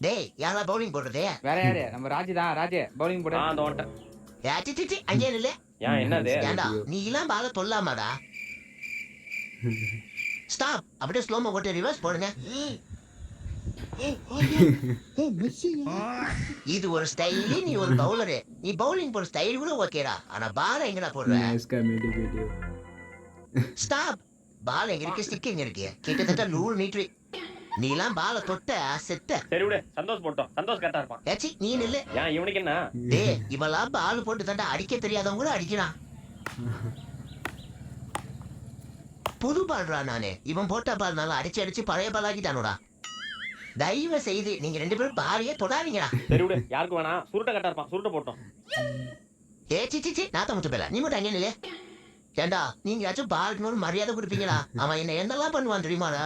டேய் யாரா பவுலிங் போடுறதே? வேற யாரு? நம்ம ராஜு தான். ராஜு பவுலிங் போடு. அந்த வந்துட்டேன். ஏச்சி சிச்சி அங்கே இல்ல. ஏன் என்னது? ஏண்டா நீ எல்லாம் பால தொல்லாமாடா. ஸ்டாப். அப்படியே ஸ்லோமோ போட்டு ரிவர்ஸ் போடுங்க. இது ஒரு ஸ்டைல், நீ ஒரு பவுலரு. நீ பவுலிங் போற ஸ்டைல் கூட ஓகேடா. ஆனா பால எங்கடா போடுற? ஸ்டாப். பால் எங்க இருக்கு, ஸ்டிக் எங்க இருக்கு? கிட்டத்தட்ட 100 மீட்டர். நீ எல்லாம் பால தொட்ட செத்த. சரி விடு, சந்தோஷ் போட்டோம். சந்தோஷ் கரெக்டா இருப்பான். ஏச்சி நீ நில்லு. ஏன் இவனுக்கு என்ன? டேய் இவெல்லாம் பால் போட்டு தாண்டா அடிக்க தெரியாதவங்க கூட அடிக்கிறான். புது பால்ரா நானு. இவன் போட்ட பால் நல்லா அடிச்சு அடிச்சு பழைய பால் ஆக்கிட்டானுடா. தயவு செய்து நீங்க 2 பேரும் பாலையே தொடாதீங்கடா. சரி விடு, யாருக்கு வேணாம். சுருட்ட கரெக்டா இருப்பான். சுருட்ட போட்டோம். ஏச்சி சிச்சி நாத்த முத்து பேல நீ மட்டும் அங்கே நில்லு. ஏண்டா நீங்க யாச்சும் பாலுக்கு ஒரு மரியாதை கொடுப்பீங்களா? அவன் என்ன என்னெல்லாம் பண்ணுவான் தெரியுமாடா?